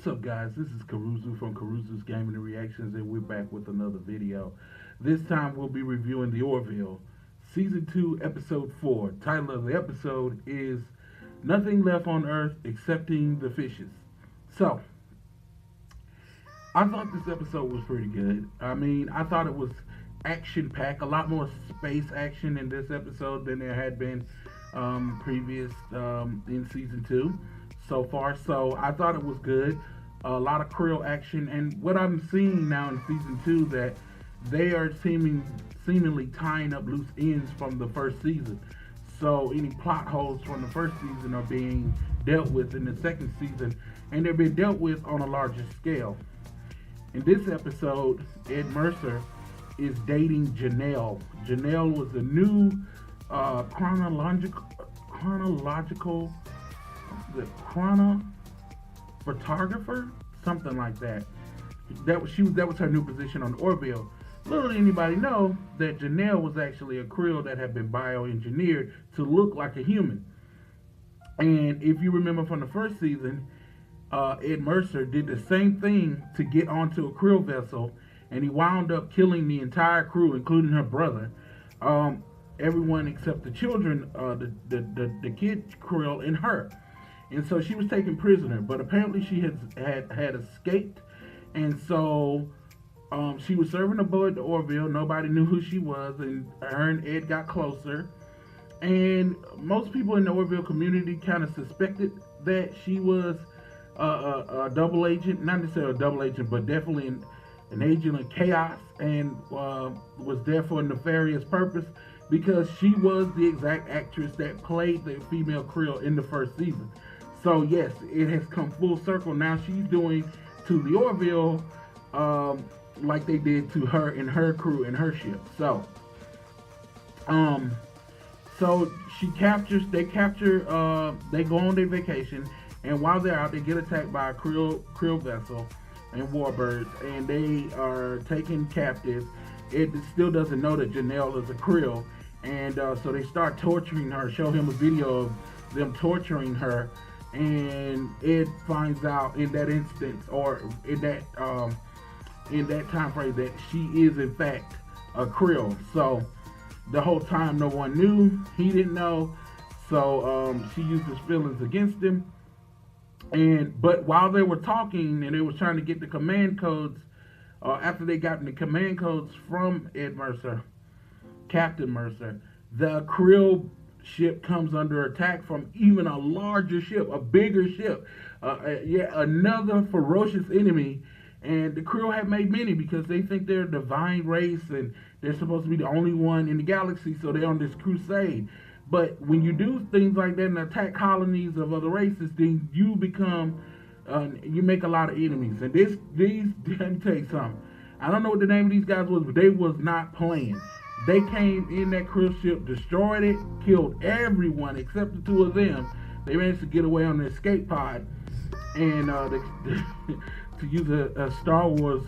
What's up, guys? This is Caruso from Caruso's Gaming and Reactions, and we're back with another video. This time we'll be reviewing the Orville Season 2, Episode 4. Title of the episode is Nothing Left on Earth Excepting the Fishes. So, I thought this episode was pretty good. I thought it was action-packed, a lot more space action in this episode than there had been previous in Season 2. So far, so I thought it was good. A lot of Krill action, and what I'm seeing now in Season 2 that they are seemingly tying up loose ends from the first season. So any plot holes from the first season are being dealt with in the second season, and they're being dealt with on a larger scale. In this episode, Ed Mercer is dating Janelle. Janelle was a new chronological photographer, something like that. That was her new position on Orville. Little did anybody know that Janelle was actually a Krill that had been bioengineered to look like a human. And if you remember from the first season, Ed Mercer did the same thing to get onto a Krill vessel, and he wound up killing the entire crew, including her brother. Everyone except the children, the kid Krill and her. And so she was taken prisoner, but apparently she had escaped, and so she was serving aboard the Orville. Nobody knew who she was, and her and Ed got closer. And most people in the Orville community kind of suspected that she was a double agent, not necessarily a double agent, but definitely an agent of chaos, and was there for a nefarious purpose because she was the exact actress that played the female Krill in the first season. So yes, it has come full circle. Now she's doing to the Orville like they did to her and her crew and her ship. So they go on their vacation, and while they're out, they get attacked by a Krill vessel and warbirds, and they are taken captive. It still doesn't know that Janelle is a Krill, and so they start torturing her. Show him a video of them torturing her. And Ed finds out in that instance, or in that time frame, that she is in fact a Krill. So the whole time no one knew, he didn't know. So she used his feelings against him. But while they were talking and they were trying to get the command codes, after they got the command codes from Ed Mercer, Captain Mercer, the Krill ship comes under attack from even a larger ship, a bigger ship, another ferocious enemy. And the Krill have made many because they think they're a divine race and they're supposed to be the only one in the galaxy, so they're on this crusade. But when you do things like that and attack colonies of other races, then you become you make a lot of enemies. And these let me tell you something, I don't know what the name of these guys was, but they was not playing. They came in that Krill ship, destroyed it, killed everyone except the two of them. They managed to get away on the escape pod, and to use a Star Wars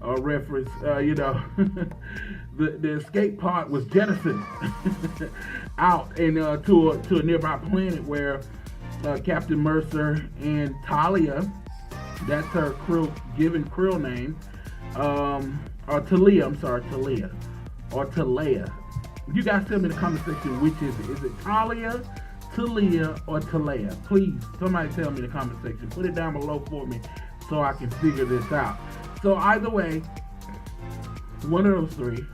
reference, the escape pod was jettisoned out and to a nearby planet where Captain Mercer and Talia, that's her given Krill name, or Talia, Talia. Or Talia. You guys tell me in the comment section which is it. Is it Talia, Talia, or Talia? Please, somebody tell me in the comment section. Put it down below for me so I can figure this out. So either way, one of those three.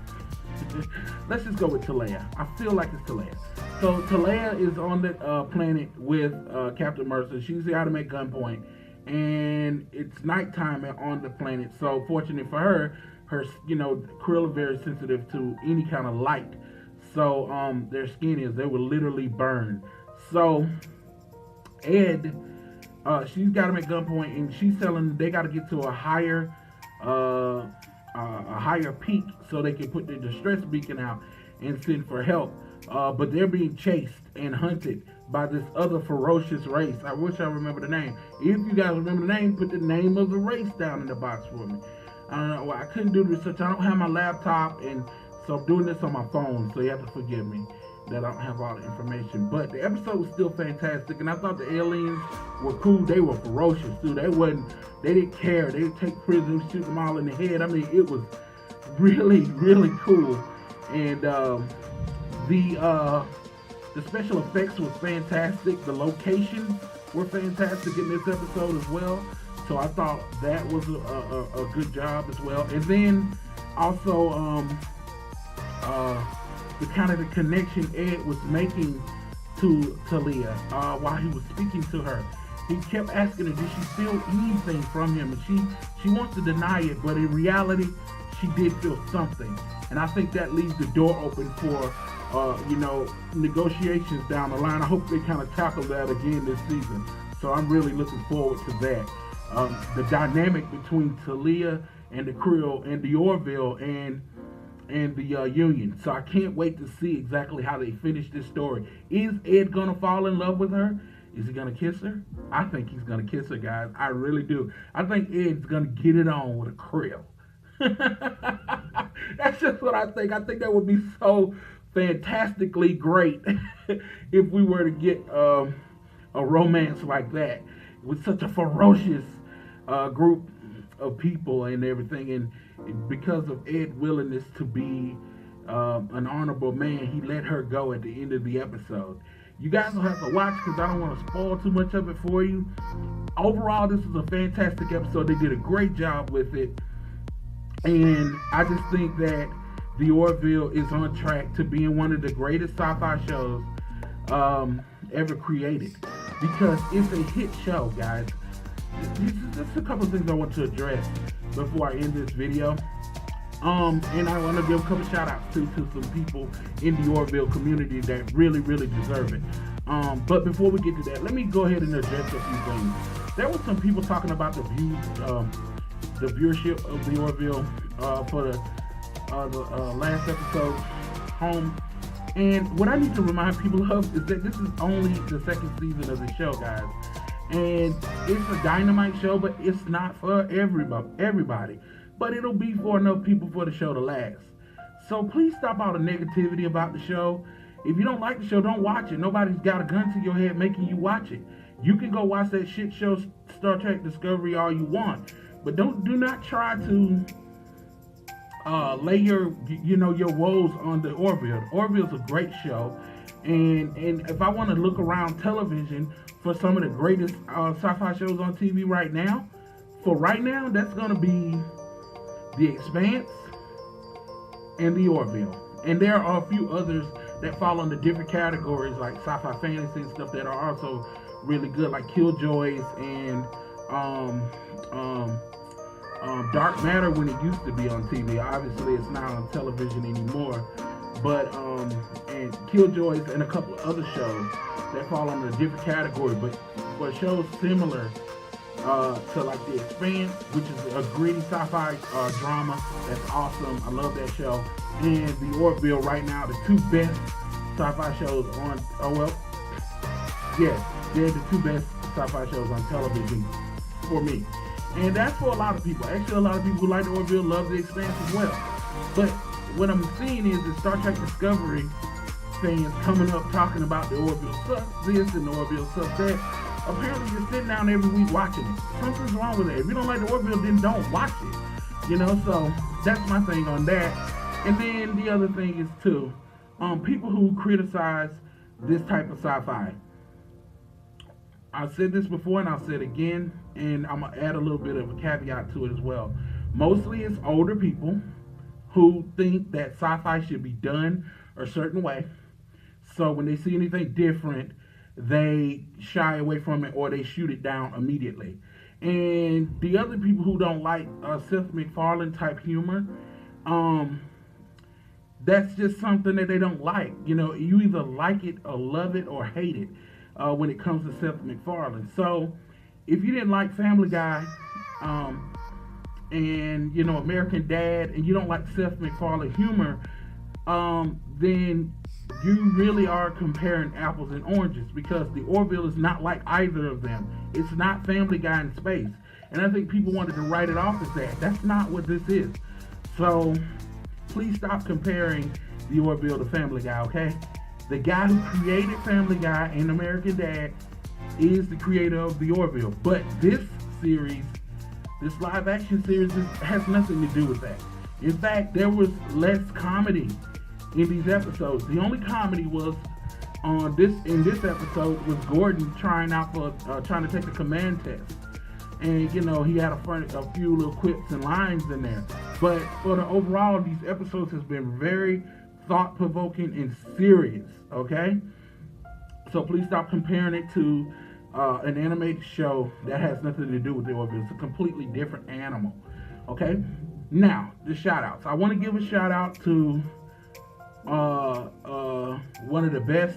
Let's just go with Talia. I feel like it's Talia. So Talia is on the planet with Captain Mercer. She's out to make gunpoint, and it's nighttime on the planet. So fortunate for her, Krill are very sensitive to any kind of light. So their skin they will literally burn. So Ed, she's got to make gunpoint, and she's telling them they got to get to a higher peak so they can put their distress beacon out and send for help. But they're being chased and hunted by this other ferocious race. I wish I remember the name. If you guys remember the name, put the name of the race down in the box for me. I don't know. I couldn't do the research. I don't have my laptop, and so I'm doing this on my phone, so you have to forgive me. that I don't have all the information. But the episode was still fantastic, and I thought the aliens were cool. They were ferocious too. They didn't care. They would take prisoners, shoot them all in the head. I mean, it was really, really cool. And the special effects was fantastic. The locations were fantastic in this episode as well. So I thought that was a good job as well. And then also the kind of the connection Ed was making to Talia while he was speaking to her. He kept asking her, did she feel anything from him? And she wants to deny it, but in reality, she did feel something. And I think that leaves the door open for negotiations down the line. I hope they kind of tackle that again this season. So I'm really looking forward to that. The dynamic between Talia and the Creole and the Orville and the Union. So I can't wait to see exactly how they finish this story. Is Ed gonna fall in love with her? Is he gonna kiss her? I think he's gonna kiss her, guys. I really do. I think Ed's gonna get it on with a Creole. That's just what I think. I think that would be so fantastically great if we were to get a romance like that with such a ferocious group of people and everything. And because of Ed's willingness to be an honorable man, he let her go at the end of the episode. You guys will have to watch because I don't want to spoil too much of it for you. Overall, this is a fantastic episode. They did a great job with it. And I just think that The Orville is on track to being one of the greatest sci-fi shows ever created. Because it's a hit show, guys. Just a couple of things I want to address before I end this video. And I want to give a couple shout outs to some people in the Orville community that really, really deserve it. But before we get to that, let me go ahead and address a few things. There were some people talking about the viewership of the Orville for the last episode home. And what I need to remind people of is that this is only the second season of the show, guys. And it's a dynamite show, but it's not for everybody. But it'll be for enough people for the show to last. So please stop all the negativity about the show. If you don't like the show, don't watch it. Nobody's got a gun to your head making you watch it. You can go watch that shit show Star Trek Discovery all you want. But do not try to lay your woes on the Orville. The Orville's a great show. And if I want to look around television for some of the greatest sci-fi shows on TV right now, that's going to be The Expanse and The Orville. And there are a few others that fall under different categories like sci-fi fantasy and stuff that are also really good, like Killjoys and Dark Matter when it used to be on TV. Obviously it's not on television anymore. But and Killjoys and a couple of other shows that fall under a different category, but for shows similar to like The Expanse, which is a gritty sci-fi drama that's awesome. I love that show. And The Orville right now, the two best sci-fi shows on they're the two best sci-fi shows on television for me. And that's for a lot of people. Actually, a lot of people who like The Orville love The Expanse as well. But what I'm seeing is the Star Trek Discovery fans coming up talking about the Orville sucks this and the Orville sucks that. Apparently you're sitting down every week watching it. Something's wrong with it. If you don't like the Orville, then don't watch it. So that's my thing on that. And then the other thing is too, people who criticize this type of sci-fi. I've said this before and I'll say it again, and I'm going to add a little bit of a caveat to it as well. Mostly it's older people who think that sci-fi should be done a certain way. So when they see anything different, they shy away from it or they shoot it down immediately. And the other people who don't like Seth MacFarlane type humor, that's just something that they don't like. You either like it or love it or hate it when it comes to Seth MacFarlane. So if you didn't like Family Guy, and American Dad, and you don't like Seth MacFarlane humor, then you really are comparing apples and oranges, because the Orville is not like either of them. It's not Family Guy in space, and I think people wanted to write it off as that. That's not what this is. So please stop comparing the Orville to Family Guy, okay? The guy who created Family Guy and American Dad is the creator of the Orville. But this series, this live action series, has nothing to do with that. In fact, there was less comedy in these episodes. The only comedy was in this episode was Gordon trying to take the command test. And he had a few little quips and lines in there. But for the overall, these episodes has been very thought-provoking and serious, okay? So please stop comparing it to an animated show that has nothing to do with the Orville. It's a completely different animal, okay? Now, the shout-outs. I want to give a shout-out to one of the best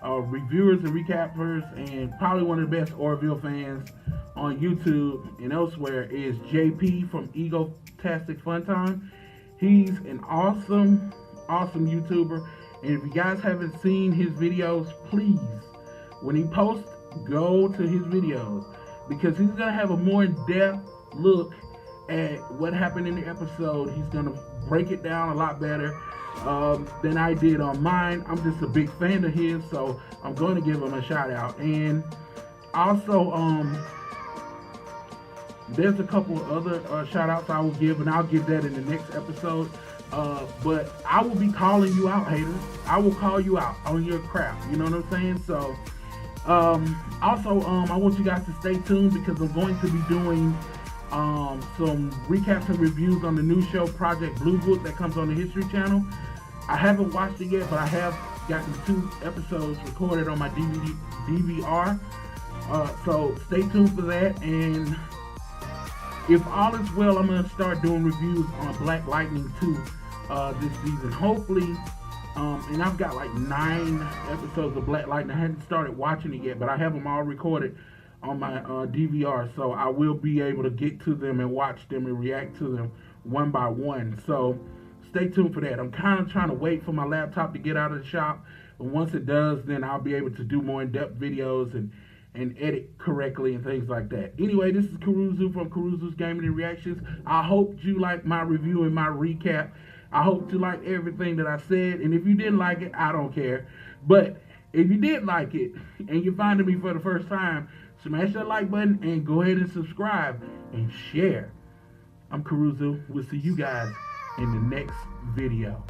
reviewers and recappers, and probably one of the best Orville fans on YouTube and elsewhere is JP from Egotastic Fun Time. He's an awesome YouTuber, and if you guys haven't seen his videos, please, when he posts, go to his videos, because he's gonna have a more in-depth look at what happened in the episode. He's gonna break it down a lot better than I did on mine. I'm just a big fan of his, so I'm going to give him a shout out. And also, there's a couple other shout outs I will give, and I'll give that in the next episode. But I will be calling you out, haters. I will call you out on your crap. You know what I'm saying? So, also, I want you guys to stay tuned, because I'm going to be doing some recaps and reviews on the new show Project Blue Book that comes on the History Channel. I haven't watched it yet, but I have gotten 2 episodes recorded on my DVR. So stay tuned for that. And if all is well, I'm going to start doing reviews on Black Lightning 2 this season. Hopefully, and I've got like 9 episodes of Black Lightning. I haven't started watching it yet, but I have them all recorded on my DVR, so I will be able to get to them and watch them and react to them one by one. So stay tuned for that. I'm kind of trying to wait for my laptop to get out of the shop, but once it does, then I'll be able to do more in-depth videos and edit correctly and things like that. Anyway, this is Caruzu from Caruzu's Gaming and Reactions. I hope you like my review and my recap. I hope you like everything that I said, and if you didn't like it, I don't care. But if you did like it and you're finding me for the first time, smash that like button and go ahead and subscribe and share. I'm Caruzu. We'll see you guys in the next video.